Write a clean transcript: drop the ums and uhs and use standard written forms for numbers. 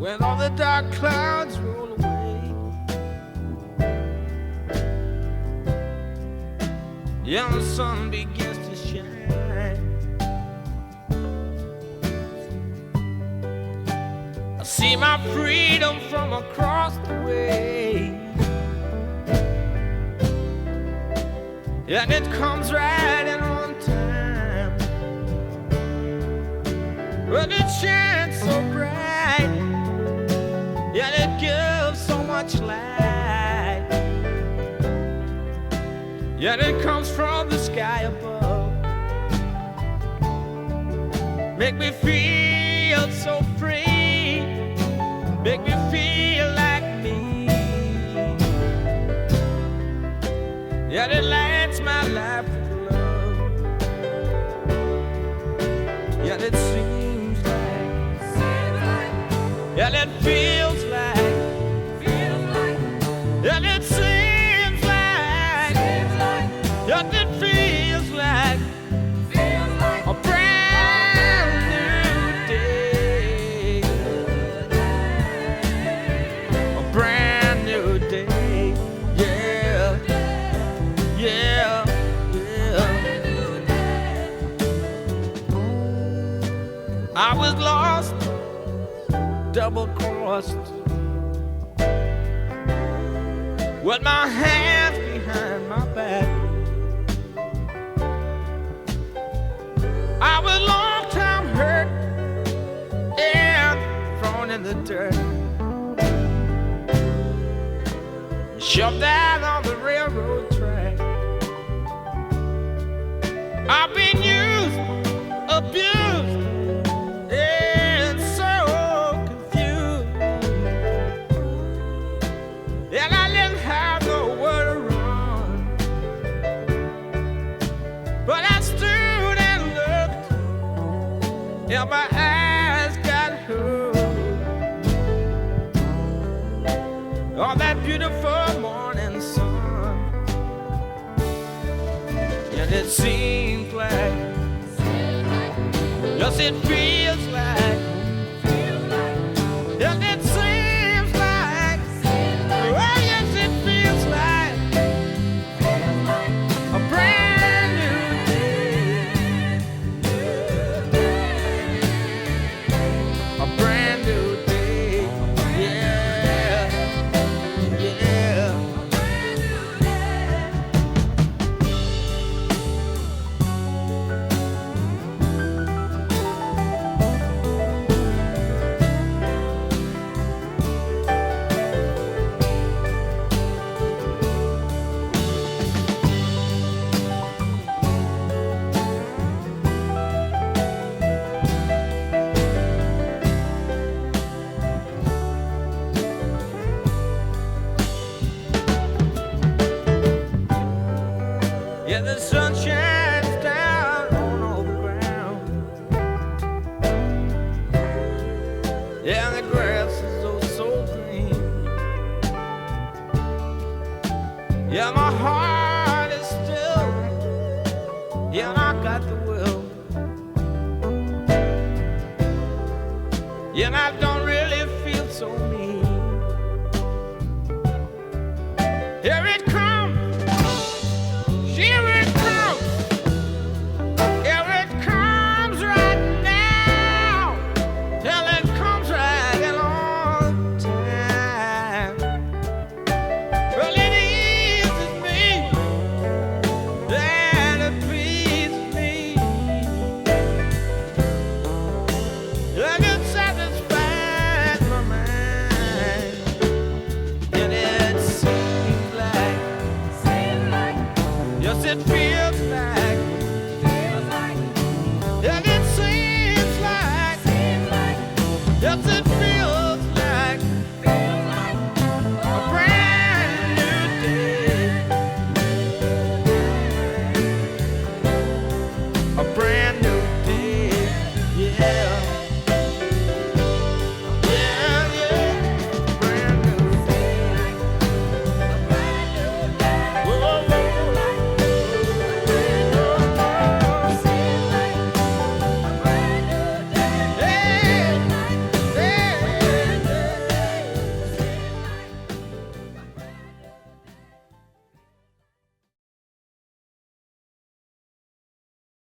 when all the dark clouds roll away. Yeah, the sun begins to shine. I see my freedom from across the way, and it comes right in on time. But it shines so bright, and it gives so much light. Yet it comes from the sky above. Make me feel so free, make me feel like me. Yet it lights my life with love. Yet it seems like, yet it feels like, yet it seems like, yet it feels like a brand new day, a brand new day, yeah, yeah, yeah. I was lost, double-crossed, with my hands behind my back. I was long time hurt and thrown in the dirt, shoved out on the railroad track. I've been used, abused, and so confused, and I didn't have nowhere to run. But I stood and looked, and my eyes got hooked on that beautiful morning sun. And it seems like, yes, it feels like, and it seems like, oh yes, it feels like a brand new day, a brand new day, yeah, yeah. Yeah, the sun shines down on all the ground. Yeah, the grass is oh so green. Yeah, my heart is still. Yeah, and I got the will. Yeah, and I don't really feel so